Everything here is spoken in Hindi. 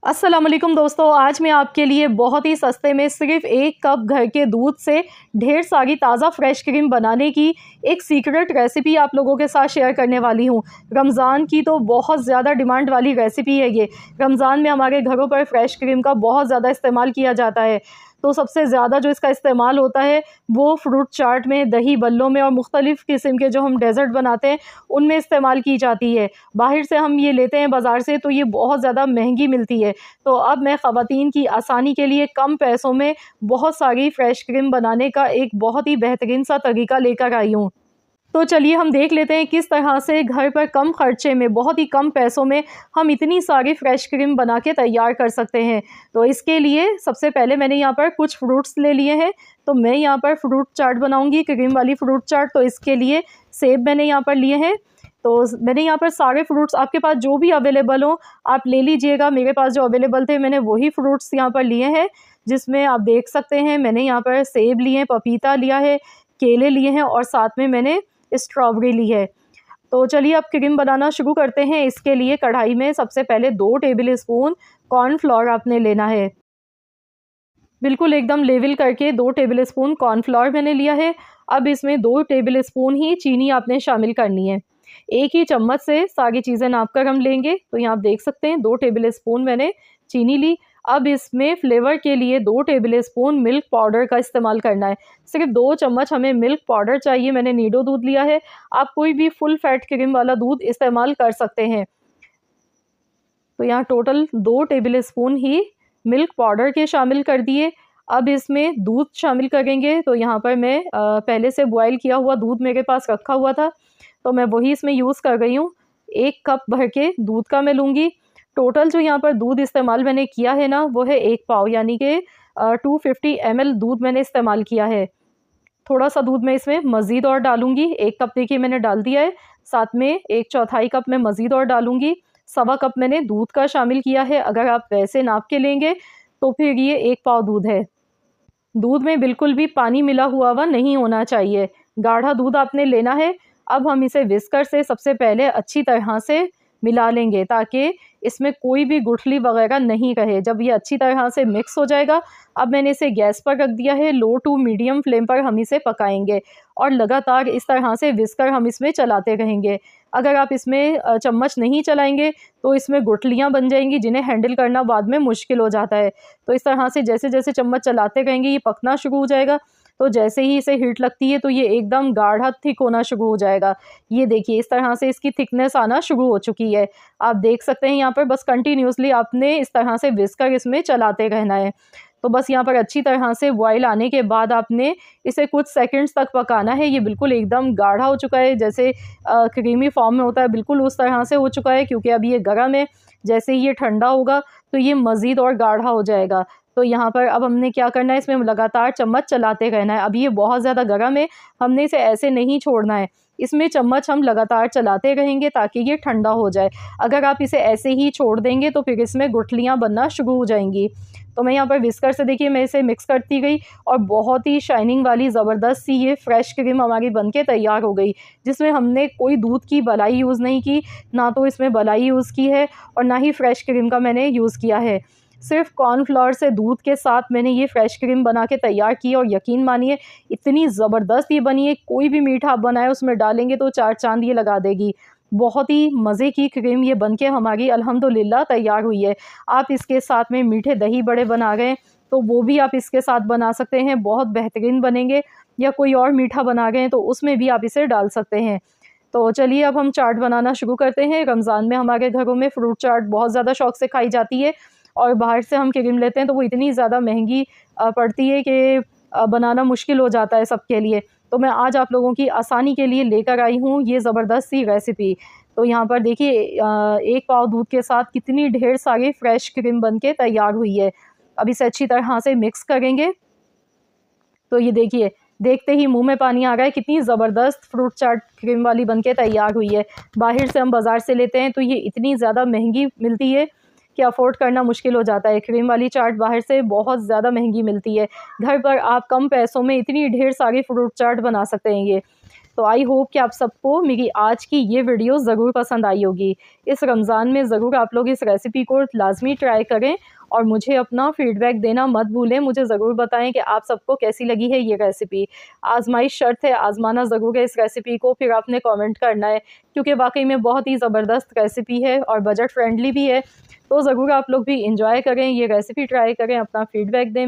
अस्सलाम वालेकुम दोस्तों, आज मैं आपके लिए बहुत ही सस्ते में सिर्फ 1 कप घर के दूध से ढेर सारी ताज़ा फ्रेश क्रीम बनाने की एक सीक्रेट रेसिपी आप लोगों के साथ शेयर करने वाली हूँ। रमज़ान की तो बहुत ज़्यादा डिमांड वाली रेसिपी है ये। रमज़ान में हमारे घरों पर फ्रेश क्रीम का बहुत ज़्यादा इस्तेमाल किया जाता है। तो सबसे ज़्यादा जो इसका इस्तेमाल होता है वो फ्रूट चाट में, दही बल्लों में और मुख्तलिफ़ किस्म के जो हम डेज़र्ट बनाते हैं उनमें इस्तेमाल की जाती है। बाहर से हम ये लेते हैं बाज़ार से तो ये बहुत ज़्यादा महंगी मिलती है। तो अब मैं ख़वातीन की आसानी के लिए कम पैसों में बहुत सारी फ्रेश क्रीम बनाने का एक बहुत ही बेहतरीन सा तरीका लेकर आई हूँ। तो चलिए हम देख लेते हैं किस तरह से घर पर कम खर्चे में, बहुत ही कम पैसों में हम इतनी सारी फ्रेश क्रीम बना के तैयार कर सकते हैं। तो इसके लिए सबसे पहले मैंने यहाँ पर कुछ फ्रूट्स ले लिए हैं। तो मैं यहाँ पर फ्रूट चाट बनाऊँगी, क्रीम वाली फ्रूट चाट। तो इसके लिए सेब मैंने यहाँ पर लिए हैं। तो मैंने यहाँ पर सारे फ्रूट्स, आपके पास जो भी अवेलेबल हो आप ले लीजिएगा। मेरे पास जो अवेलेबल थे मैंने वही फ्रूट्स यहाँ पर लिए हैं, जिसमें आप देख सकते हैं मैंने यहाँ पर सेब लिए हैं, पपीता लिया है, केले लिए हैं और साथ में मैंने स्ट्रॉबेरी ली है। तो चलिए अब क्रीम बनाना शुरू करते हैं। इसके लिए कढ़ाई में सबसे पहले 2 टेबल स्पून कॉर्नफ्लोर आपने लेना है। बिल्कुल एकदम लेवल करके 2 टेबल स्पून कॉर्नफ्लोर मैंने लिया है। अब इसमें 2 टेबल स्पून ही चीनी आपने शामिल करनी है। एक ही चम्मच से सारी चीज़ें नाप कर हम लेंगे। तो यहाँ आप देख सकते हैं 2 टेबल स्पून मैंने चीनी ली। अब इसमें फ्लेवर के लिए 2 टेबल स्पून मिल्क पाउडर का इस्तेमाल करना है। सिर्फ 2 चम्मच हमें मिल्क पाउडर चाहिए। मैंने नीडो दूध लिया है, आप कोई भी फुल फैट क्रीम वाला दूध इस्तेमाल कर सकते हैं। तो यहाँ टोटल 2 टेबल स्पून ही मिल्क पाउडर के शामिल कर दिए। अब इसमें दूध शामिल करेंगे। तो यहाँ पर मैं पहले से बॉयल किया हुआ दूध मेरे पास रखा हुआ था, तो मैं वही इसमें यूज़ कर रही हूँ। 1 कप भर के दूध का मैं लूँगी। टोटल जो यहाँ पर दूध इस्तेमाल मैंने किया है ना, वो है 1 पाव, यानी कि 250 ml दूध मैंने इस्तेमाल किया है। थोड़ा सा दूध मैं इसमें मज़ीद और डालूँगी। 1 कप देखिए मैंने डाल दिया है, साथ में 1/4 कप मैं मज़ीद और डालूँगी। सवा कप मैंने दूध का शामिल किया है। अगर आप वैसे नाप के लेंगे तो फिर ये 1 पाव दूध है। दूध में बिल्कुल भी पानी मिला हुआ नहीं होना चाहिए, गाढ़ा दूध आपने लेना है। अब हम इसे विस्कर से सबसे पहले अच्छी तरह से मिला लेंगे, ताकि इसमें कोई भी गुठली वगैरह नहीं रहे। जब ये अच्छी तरह से मिक्स हो जाएगा, अब मैंने इसे गैस पर रख दिया है। लो टू मीडियम फ्लेम पर हम इसे पकाएंगे और लगातार इस तरह से विस्कर हम इसमें चलाते रहेंगे। अगर आप इसमें चम्मच नहीं चलाएंगे तो इसमें गुठलियाँ बन जाएंगी, जिन्हें हैंडल करना बाद में मुश्किल हो जाता है। तो इस तरह से जैसे जैसे चम्मच चलाते रहेंगे ये पकना शुरू हो जाएगा। तो जैसे ही इसे हीट लगती है तो ये एकदम गाढ़ा थिक होना शुरू हो जाएगा। ये देखिए इस तरह से इसकी थिकनेस आना शुरू हो चुकी है। आप देख सकते हैं यहाँ पर बस कंटिन्यूसली आपने इस तरह से विस्कर इसमें चलाते रहना है। तो बस यहाँ पर अच्छी तरह से बॉयल आने के बाद आपने इसे कुछ सेकंड्स तक पकाना है। ये बिल्कुल एकदम गाढ़ा हो चुका है, जैसे क्रीमी फॉर्म में होता है, बिल्कुल उस तरह से हो चुका है। क्योंकि अभी ये गर्म है, जैसे ही ये ठंडा होगा तो ये मज़ीद और गाढ़ा हो जाएगा। तो यहाँ पर अब हमने क्या करना है, इसमें लगातार चम्मच चलाते रहना है। अभी ये बहुत ज़्यादा गर्म है, हमने इसे ऐसे नहीं छोड़ना है। इसमें चम्मच हम लगातार चलाते रहेंगे ताकि ये ठंडा हो जाए। अगर आप इसे ऐसे ही छोड़ देंगे तो फिर इसमें गुठलियाँ बनना शुरू हो जाएंगी। तो मैं यहाँ पर विस्कर से देखिए मैं इसे मिक्स करती गई और बहुत ही शाइनिंग वाली ज़बरदस्त सी ये फ्रेश क्रीम हमारी बनके तैयार हो गई, जिसमें हमने कोई दूध की मलाई यूज़ नहीं की, ना तो इसमें मलाई यूज़ की है और ना ही फ्रेश क्रीम का मैंने यूज़ किया है। सिर्फ कॉर्नफ्लोर से दूध के साथ मैंने ये फ्रेश क्रीम बना के तैयार की और यकीन मानिए इतनी ज़बरदस्त ये बनी है। कोई भी मीठा आप बनाए उसमें डालेंगे तो 4 चाँद ये लगा देगी। बहुत ही मज़े की क्रीम ये बनके हमारी अल्हम्दुलिल्लाह तैयार हुई है। आप इसके साथ में मीठे दही बड़े बना गए तो वो भी आप इसके साथ बना सकते हैं, बहुत बेहतरीन बनेंगे। या कोई और मीठा बना गए तो उसमें भी आप इसे डाल सकते हैं। तो चलिए अब हम चाट बनाना शुरू करते हैं। रमज़ान में हमारे घरों में फ्रूट चाट बहुत ज़्यादा शौक़ से खाई जाती है और बाहर से हम क्रीम लेते हैं तो वो इतनी ज़्यादा महंगी पड़ती है कि बनाना मुश्किल हो जाता है सबके लिए। तो मैं आज आप लोगों की आसानी के लिए लेकर आई हूँ ये ज़बरदस्त सी रेसिपी। तो यहाँ पर देखिए 1 पाव दूध के साथ कितनी ढेर सारी फ्रेश क्रीम बनके तैयार हुई है। अब इसे अच्छी तरह से मिक्स करेंगे। तो ये देखिए, देखते ही मुंह में पानी आ रहा है, कितनी ज़बरदस्त फ्रूट चाट क्रीम वाली बनके तैयार हुई है। बाहर से हम बाज़ार से लेते हैं तो ये इतनी ज़्यादा महंगी मिलती है कि अफ़ोर्ड करना मुश्किल हो जाता है। क्रीम वाली चाट बाहर से बहुत ज़्यादा महंगी मिलती है। घर पर आप कम पैसों में इतनी ढेर सारी फ्रूट चाट बना सकते हैं ये। तो आई होप कि आप सबको मेरी आज की ये वीडियो ज़रूर पसंद आई होगी। इस रमज़ान में ज़रूर आप लोग इस रेसिपी को लाज़मी ट्राई करें और मुझे अपना फ़ीडबैक देना मत भूलें। मुझे ज़रूर बताएं कि आप सबको कैसी लगी है ये रेसिपी। आज़माइश शर्त है, आज़माना ज़रूर है इस रेसिपी को, फिर आपने कमेंट करना है, क्योंकि वाकई में बहुत ही ज़बरदस्त रेसिपी है और बजट फ्रेंडली भी है। तो ज़रूर आप लोग भी इंजॉय करें, ये रेसिपी ट्राई करें, अपना फ़ीडबैक दें।